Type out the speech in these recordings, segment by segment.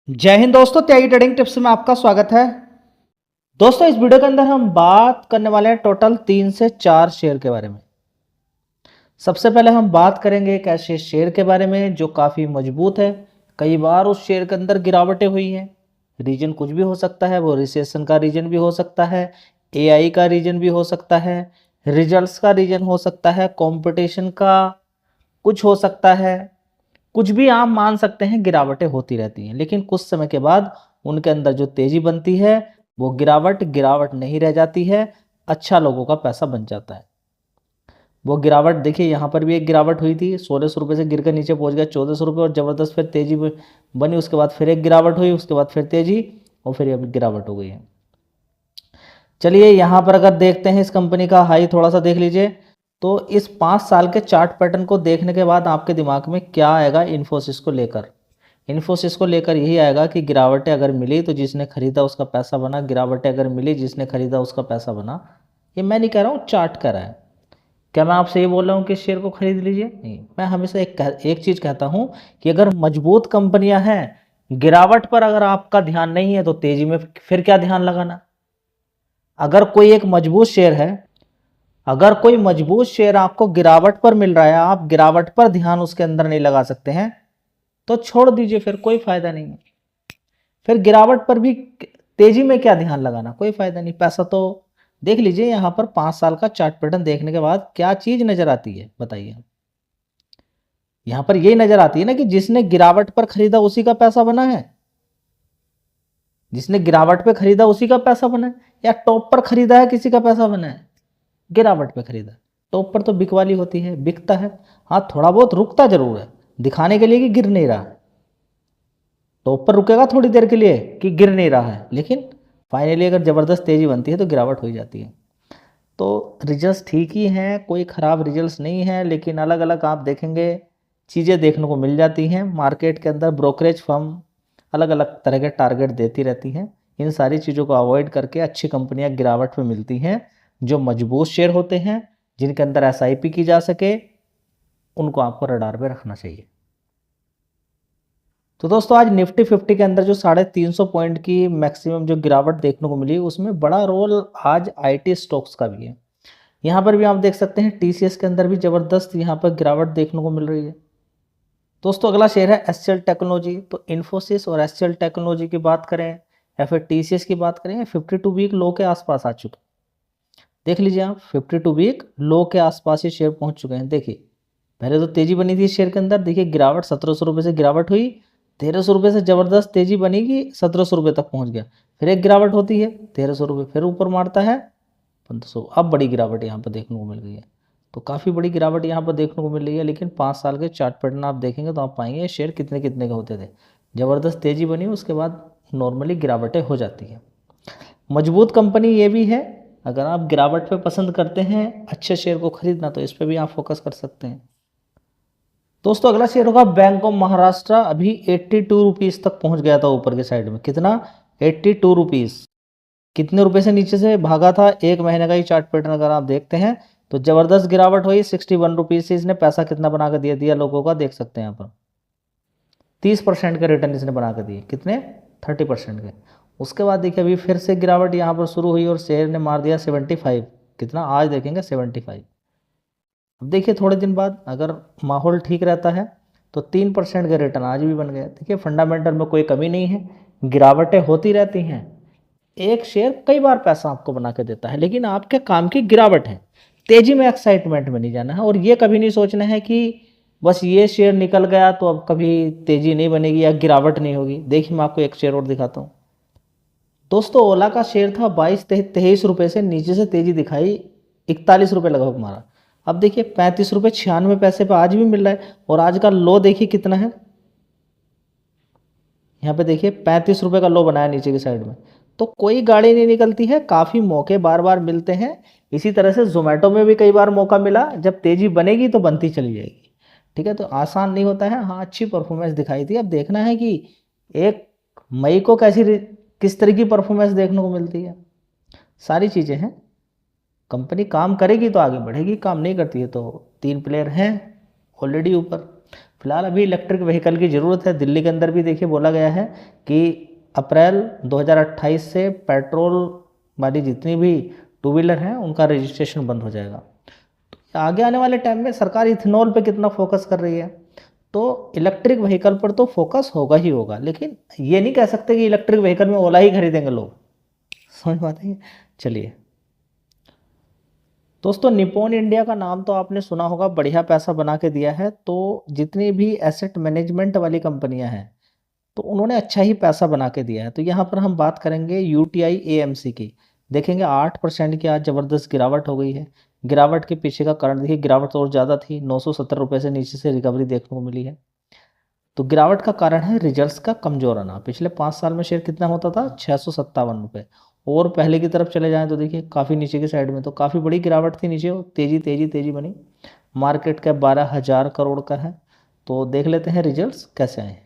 जय हिंद दोस्तों, त्यागी trading tips में आपका स्वागत है। दोस्तों, इस वीडियो के अंदर हम बात करने वाले हैं टोटल 3 से 4 शेयर के बारे में। सबसे पहले हम बात करेंगे एक ऐसे शेयर के बारे में जो काफ़ी मजबूत है। कई बार उस शेयर के अंदर गिरावटें हुई हैं। रीजन कुछ भी हो सकता है, वो रिसेशन का रीजन भी हो सकता है, एआई का रीजन भी हो सकता है, रिजल्ट्स का रीजन हो सकता है, कंपटीशन का कुछ हो सकता है। कुछ भी आप मान सकते हैं, गिरावटें होती रहती हैं, लेकिन कुछ समय के बाद उनके अंदर जो तेजी बनती है वो गिरावट नहीं रह जाती है, अच्छा लोगों का पैसा बन जाता है। वो गिरावट देखिए, यहाँ पर भी एक गिरावट हुई थी, 1600 रुपये से गिर कर नीचे पहुँच गया 1400 रुपये और ज़बरदस्त फिर तेजी बनी। उसके बाद फिर एक गिरावट हुई, उसके बाद फिर तेजी और फिर अभी गिरावट हो गई है। चलिए यहाँ पर अगर देखते हैं इस कंपनी का हाई थोड़ा सा देख लीजिए, तो इस 5 साल के चार्ट पैटर्न को देखने के बाद आपके दिमाग में क्या आएगा इन्फोसिस को लेकर। इन्फोसिस को लेकर यही आएगा कि गिरावटें अगर मिली तो जिसने खरीदा उसका पैसा बना, गिरावटें अगर मिली जिसने खरीदा उसका पैसा बना। ये मैं नहीं कह रहा हूँ, चार्ट कर रहा है। क्या मैं आपसे ये बोल रहा हूँ कि शेयर को खरीद लीजिए? नहीं, मैं हमेशा एक चीज़ कहता हूँ कि अगर मजबूत कंपनियां हैं, गिरावट पर अगर आपका ध्यान नहीं है तो तेजी में फिर क्या ध्यान लगाना। अगर कोई एक मजबूत शेयर है, अगर कोई मजबूत शेयर आपको गिरावट पर मिल रहा है, आप गिरावट पर ध्यान उसके अंदर नहीं लगा सकते हैं, तो छोड़ दीजिए, फिर कोई फायदा नहीं है। फिर गिरावट पर भी तेजी में क्या ध्यान लगाना, कोई फायदा नहीं। पैसा तो देख लीजिए, यहाँ पर 5 साल का चार्ट पैटर्न देखने के बाद क्या चीज नजर आती है बताइए। यहाँ पर यही नजर आती है ना कि जिसने गिरावट पर खरीदा उसी का पैसा बना है। जिसने गिरावट पे खरीदा उसी का पैसा बना है, या टॉप पर खरीदा है किसी का पैसा बना है? गिरावट पे खरीदा। टॉप पर तो बिकवाली होती है, बिकता है। हाँ, थोड़ा बहुत रुकता जरूर है, दिखाने के लिए कि गिर नहीं रहा है। टॉप पर रुकेगा थोड़ी देर के लिए कि गिर नहीं रहा है, लेकिन फाइनली अगर ज़बरदस्त तेज़ी बनती है तो गिरावट हो जाती है। तो रिजल्ट्स ठीक ही हैं, कोई ख़राब रिजल्ट्स नहीं है, लेकिन अलग अलग आप देखेंगे चीज़ें देखने को मिल जाती हैं। मार्केट के अंदर ब्रोकरेज फर्म अलग अलग तरह के टारगेट देती रहती हैं। इन सारी चीज़ों को अवॉइड करके अच्छी कंपनियां गिरावट में मिलती हैं। जो मजबूत शेयर होते हैं, जिनके अंदर एसआईपी की जा सके, उनको आपको रडार पे रखना चाहिए। तो दोस्तों, आज निफ्टी 50 के अंदर जो 350 पॉइंट की मैक्सिमम जो गिरावट देखने को मिली, उसमें बड़ा रोल आज आईटी स्टॉक्स का भी है। यहाँ पर भी आप देख सकते हैं टीसीएस के अंदर भी ज़बरदस्त यहाँ पर गिरावट देखने को मिल रही है। दोस्तों, अगला शेयर है एचसीएल टेक्नोलॉजी। तो इन्फोसिस और एचसीएल टेक्नोलॉजी की बात करें या फिर टीसीएस की बात करें, 52 वीक लो के आसपास आ चुके। देख लीजिए आप, 52 वीक लो के आसपास ही शेयर पहुंच चुके हैं। देखिए, पहले तो तेजी बनी थी शेयर के अंदर, देखिए गिरावट 1700 रुपये से गिरावट हुई, 1300 रुपये से ज़बरदस्त तेजी बनेगी, 1700 रुपये तक पहुंच गया। फिर एक गिरावट होती है, 1300 रुपये फिर ऊपर मारता है 1500। अब बड़ी गिरावट यहाँ पर देखने को मिल गई है। तो काफ़ी बड़ी गिरावट यहाँ पर देखने को मिल रही है, लेकिन 5 साल के चार्ट पैटर्न आप देखेंगे तो आप पाएंगे शेयर कितने कितने के होते थे। ज़बरदस्त तेजी बनी, उसके बाद नॉर्मली गिरावटें हो जाती हैं। मजबूत कंपनी ये भी है, अगर आप गिरावट पे पसंद करते हैं अच्छे शेयर को खरीदना, तो इस पर भी आप फोकस कर सकते हैं। दोस्तों, अगला शेयर होगा बैंक ऑफ महाराष्ट्र। अभी 82 रुपीज़ तक पहुंच गया था ऊपर के साइड में। कितना? 82 रुपीज़। कितने रुपए से नीचे से भागा था? एक महीने का ही चार्ट पैटर्न अगर आप देखते हैं तो जबरदस्त गिरावट हुई। 61 रुपीज़ से इसने पैसा कितना बना कर दिया लोगों का, देख सकते हैं यहाँ पर। 30% के रिटर्न इसने बना कर दिए। कितने? 30% के। उसके बाद देखिए अभी फिर से गिरावट यहाँ पर शुरू हुई और शेयर ने मार दिया 75। कितना? आज देखेंगे 75। अब देखिए थोड़े दिन बाद अगर माहौल ठीक रहता है तो 3% का रिटर्न आज भी बन गया। देखिए फंडामेंटल में कोई कमी नहीं है, गिरावटें होती रहती हैं। एक शेयर कई बार पैसा आपको बना के देता है, लेकिन आपके काम की गिरावट है। तेजी में एक्साइटमेंट में नहीं जाना है, और ये कभी नहीं सोचना है कि बस ये शेयर निकल गया तो अब कभी तेजी नहीं बनेगी या गिरावट नहीं होगी। देखिए मैं आपको एक शेयर और दिखाता हूँ। दोस्तों, ओला का शेयर था 22-23 रुपये से नीचे से तेजी दिखाई, 41 रुपये लगभग मारा। अब देखिए 35 रुपये 96 पैसे पर आज भी मिल रहा है, और आज का लो देखिए कितना है। यहाँ पे देखिए 35 रुपये का लो बनाया नीचे की साइड में। तो कोई गाड़ी नहीं निकलती है, काफ़ी मौके बार बार मिलते हैं। इसी तरह से जोमेटो में भी कई बार मौका मिला, जब तेज़ी बनेगी तो बनती चली जाएगी। ठीक है, तो आसान नहीं होता है। हाँ, अच्छी परफॉर्मेंस दिखाई थी। अब देखना है कि 1 मई को किस तरह की परफॉर्मेंस देखने को मिलती है। सारी चीज़ें हैं, कंपनी काम करेगी तो आगे बढ़ेगी, काम नहीं करती है तो 3 प्लेयर हैं ऑलरेडी ऊपर। फिलहाल अभी इलेक्ट्रिक व्हीकल की ज़रूरत है। दिल्ली के अंदर भी देखिए बोला गया है कि अप्रैल 2028 से पेट्रोल वाली जितनी भी टू व्हीलर हैं उनका रजिस्ट्रेशन बंद हो जाएगा। तो आगे आने वाले टाइम में सरकार इथेनॉल पे कितना फोकस कर रही है, तो इलेक्ट्रिक व्हीकल पर तो फोकस होगा ही होगा, लेकिन ये नहीं कह सकते कि इलेक्ट्रिक व्हीकल में ओला ही खरीदेंगे लोग। समझ पाते हैं। चलिए दोस्तों, निप्पॉन इंडिया का नाम तो आपने सुना होगा, बढ़िया पैसा बना के दिया है। तो जितनी भी एसेट मैनेजमेंट वाली कंपनियां हैं तो उन्होंने अच्छा ही पैसा बना के दिया है। तो यहाँ पर हम बात करेंगे यूटीआई एएमसी की। देखेंगे 8% की आज ज़बरदस्त गिरावट हो गई है। गिरावट के पीछे का कारण देखिए, गिरावट तो और ज़्यादा थी, 970 रुपये से नीचे से रिकवरी देखने को मिली है। तो गिरावट का कारण है रिजल्ट्स का कमज़ोर आना। पिछले 5 साल में शेयर कितना होता था, 657 रुपये। और पहले की तरफ चले जाएं तो देखिए काफ़ी नीचे की साइड में तो काफ़ी बड़ी गिरावट थी नीचे, तेज़ी तेज़ी तेज़ी बनी। मार्केट कैप 12,000 करोड़ का है। तो देख लेते हैं रिजल्ट्स कैसे आए।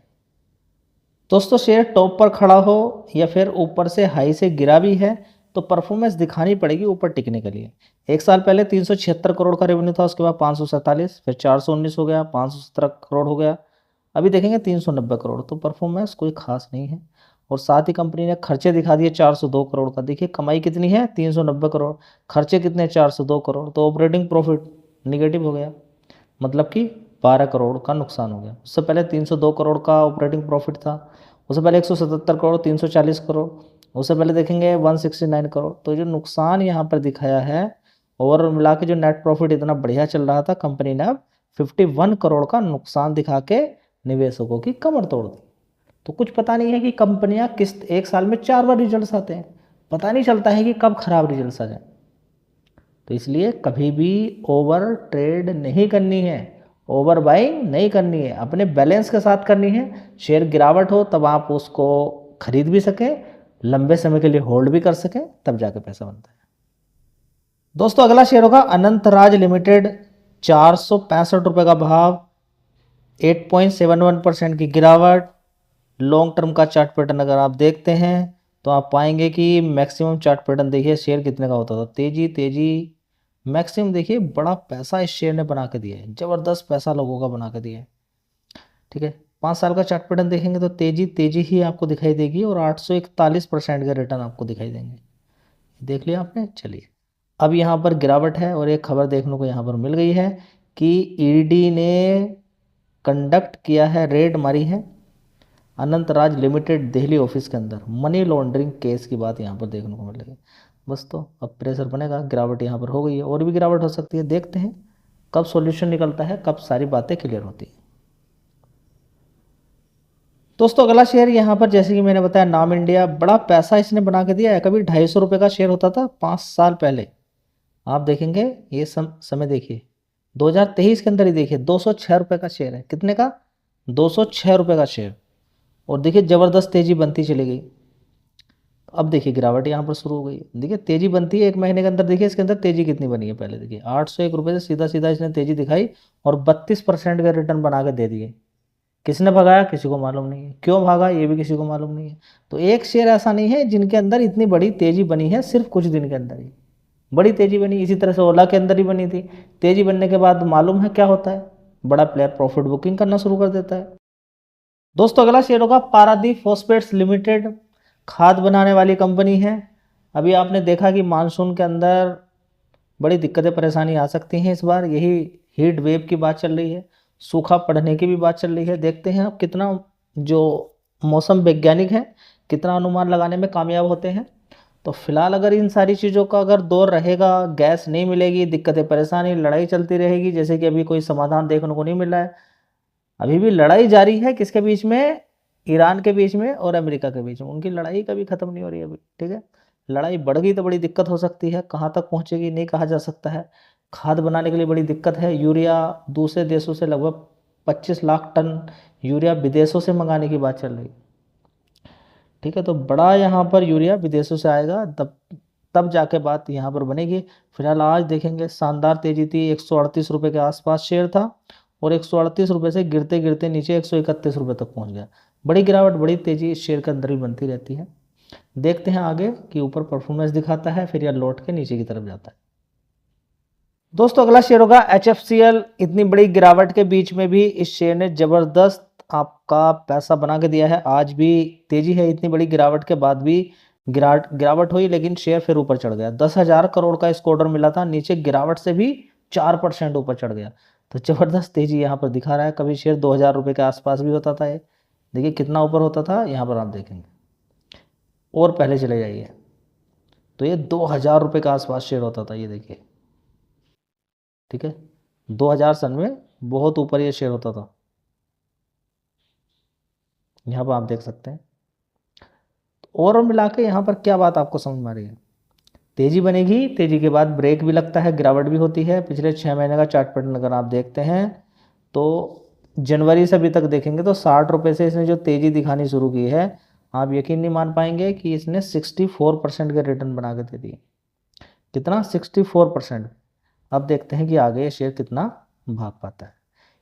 दोस्तों, शेयर टॉप पर खड़ा हो या फिर ऊपर से हाई से गिरा भी है तो परफॉर्मेंस दिखानी पड़ेगी ऊपर टिकने के लिए। एक साल पहले 376 करोड़ का रेवेन्यू था, उसके बाद 547, फिर 419 हो गया, 517 करोड़ हो गया, अभी देखेंगे 390 करोड़। तो परफॉर्मेंस कोई खास नहीं है। और साथ ही कंपनी ने खर्चे दिखा दिए 402 करोड़ का। देखिए कमाई कितनी है, 390 करोड़, खर्चे कितने, 402 करोड़। तो ऑपरेटिंग प्रॉफिट निगेटिव हो गया, मतलब कि 12 करोड़ का नुकसान हो गया। उससे पहले 302 करोड़ का ऑपरेटिंग प्रॉफिट था, उससे पहले 177 करोड़, 340 करोड़, उससे पहले देखेंगे 169 करोड़। तो जो नुकसान यहाँ पर दिखाया है, ओवरऑल मिला के जो नेट प्रॉफिट इतना बढ़िया चल रहा था, कंपनी ने अब 51 करोड़ का नुकसान दिखा के निवेशकों की कमर तोड़ दी। तो कुछ पता नहीं है कि कंपनियां किस एक साल में 4 बार रिजल्ट्स आते हैं, पता नहीं चलता है कि कब खराब रिजल्ट्स आ जाए। तो इसलिए कभी भी ओवर ट्रेड नहीं करनी है, ओवर बाइंग नहीं करनी है, अपने बैलेंस के साथ करनी है। शेयर गिरावट हो तब आप उसको खरीद भी सकें, लंबे समय के लिए होल्ड भी कर सकें, तब जाके पैसा बनता है। दोस्तों, अगला शेयर होगा अनंतराज लिमिटेड। 465 रुपये का भाव, 8.71% की गिरावट। लॉन्ग टर्म का चार्ट पैटर्न अगर आप देखते हैं तो आप पाएंगे कि मैक्सिमम चार्ट पैटर्न देखिए शेयर कितने का होता था, तेजी तेजी मैक्सिमम। देखिए बड़ा पैसा इस शेयर ने बना के दिया है, ज़बरदस्त पैसा लोगों का बना के दिया है। ठीक है, 5 साल का चार्ट पैटर्न देखेंगे तो तेजी तेजी ही आपको दिखाई देगी और 841% के रिटर्न आपको दिखाई देंगे। देख लिया आपने। चलिए, अब यहाँ पर गिरावट है और एक खबर देखने को यहाँ पर मिल गई है कि ईडी ने कंडक्ट किया है, रेड मारी है अनंतराज लिमिटेड दिल्ली ऑफिस के अंदर। मनी लॉन्ड्रिंग केस की बात यहाँ पर देखने को मिलेगी। बस, तो अब प्रेशर बनेगा, गिरावट यहाँ पर हो गई है, और भी गिरावट हो सकती है। देखते हैं कब सॉल्यूशन निकलता है, कब सारी बातें क्लियर होती हैं। दोस्तों, अगला शेयर यहाँ पर जैसे कि मैंने बताया, नाम इंडिया। बड़ा पैसा इसने बना के दिया है। कभी 250 रुपये का शेयर होता था 5 साल पहले। आप देखेंगे ये समय देखिए 2023 के अंदर ही देखिए 206 रुपये का शेयर है। कितने का, 206 रुपये का शेयर। और देखिए ज़बरदस्त तेज़ी बनती चली गई। अब देखिए गिरावट यहाँ पर शुरू हो गई। देखिए तेज़ी बनती है 1 महीने के अंदर। देखिए इसके अंदर तेज़ी कितनी बनी है, पहले देखिए 801 रुपये से सीधा सीधा इसने तेज़ी दिखाई और 32% का रिटर्न बना के दे दिए। किसने भगाया, किसी को मालूम नहीं है। क्यों भागा, ये भी किसी को मालूम नहीं है। तो एक शेयर ऐसा नहीं है जिनके अंदर इतनी बड़ी तेज़ी बनी है सिर्फ कुछ दिन के अंदर ही बड़ी तेज़ी बनी। इसी तरह से ओला के अंदर ही बनी थी। तेज़ी बनने के बाद मालूम है क्या होता है, बड़ा प्लेयर प्रॉफिट बुकिंग करना शुरू कर देता है। दोस्तों, अगला शेयर होगा पारादीप फॉस्फेट्स लिमिटेड। खाद बनाने वाली कंपनी है। अभी आपने देखा कि मानसून के अंदर बड़ी दिक्कतें परेशानी आ सकती हैं। इस बार यही हीट वेव की बात चल रही है, सूखा पड़ने की भी बात चल रही है। देखते हैं अब कितना जो मौसम वैज्ञानिक हैं कितना अनुमान लगाने में कामयाब होते हैं। तो फिलहाल अगर इन सारी चीज़ों का अगर दौर रहेगा, गैस नहीं मिलेगी, दिक्कतें परेशानी, लड़ाई चलती रहेगी, जैसे कि अभी कोई समाधान देखने को नहीं मिल रहा है। अभी भी लड़ाई जारी है, किसके बीच में, ईरान के बीच में और अमेरिका के बीच में। उनकी लड़ाई कभी ख़त्म नहीं हो रही अभी। ठीक है, लड़ाई बढ़ गई तो बड़ी दिक्कत हो सकती है, कहाँ तक पहुँचेगी नहीं कहा जा सकता है। खाद बनाने के लिए बड़ी दिक्कत है। यूरिया दूसरे देशों से लगभग 25 लाख टन यूरिया विदेशों से मंगाने की बात चल रही। ठीक है, तो बड़ा यहाँ पर यूरिया विदेशों से आएगा, तब जाके बात यहाँ पर बनेगी। फिलहाल आज देखेंगे शानदार तेजी थी, 138 रुपये के आसपास शेयर था और 138 रुपये से गिरते गिरते नीचे 131 रुपये तक पहुँच गया। बड़ी गिरावट, बड़ी तेजी इस शेयर के अंदर ही बनती रहती है। देखते हैं आगे कि ऊपर परफॉर्मेंस दिखाता है फिर या लौट के नीचे की तरफ जाता है। दोस्तों अगला शेयर होगा HFCL। इतनी बड़ी गिरावट के बीच में भी इस शेयर ने जबरदस्त आपका पैसा बना के दिया है। आज भी तेजी है, इतनी बड़ी गिरावट के बाद भी गिरावट हुई लेकिन शेयर फिर ऊपर चढ़ गया। 10,000 करोड़ का इसको ऑर्डर मिला था, नीचे गिरावट से भी 4% ऊपर चढ़ गया। तो जबरदस्त तेजी यहाँ पर दिखा रहा है। कभी शेयर 2,000 रुपये के आसपास भी होता था, ये देखिए कितना ऊपर होता था, यहाँ पर आप देखेंगे। और पहले चले जाइए तो ये 2,000 रुपये के आसपास शेयर होता था, ये देखिए, ठीक है। 2000 सन में बहुत ऊपर ये शेयर होता था, यहाँ पर आप देख सकते हैं। और मिला के यहाँ पर क्या बात आपको समझ में आ रही है? तेजी बनेगी, तेजी के बाद ब्रेक भी लगता है, गिरावट भी होती है। पिछले 6 महीने का चार्ट पैटर्न अगर आप देखते हैं तो जनवरी से अभी तक देखेंगे तो 60 रुपये से इसने जो तेजी दिखानी शुरू की है, आप यकीन नहीं मान पाएंगे कि इसने 64% के रिटर्न बना के दे दिए। कितना? 64%। अब देखते हैं कि आगे ये शेयर कितना भाग पाता है।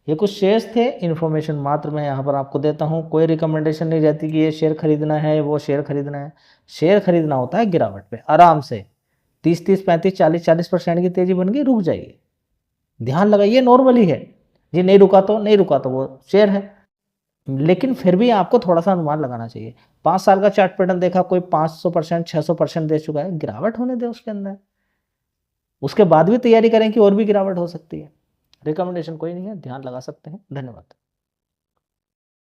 ये कुछ शेयर्स थे, इन्फॉर्मेशन मात्र मैं यहाँ पर आपको देता हूँ। कोई रिकमेंडेशन नहीं रहती कि ये शेयर खरीदना है, वो शेयर खरीदना है। शेयर खरीदना होता है गिरावट पे, आराम से 30-30, 35, 40-40% की तेजी बन गई, रुक जाइए, ध्यान लगाइए, नॉर्मली है जी। नहीं रुका तो नहीं रुका तो वो शेयर है, लेकिन फिर भी आपको थोड़ा सा अनुमान लगाना चाहिए। 5 साल का चार्ट पैटर्न देखा, कोई 500%, 600% दे चुका है, गिरावट होने दे उसके अंदर, उसके बाद भी तैयारी करें कि और भी गिरावट हो सकती है। रिकमेंडेशन कोई नहीं है, ध्यान लगा सकते हैं। धन्यवाद।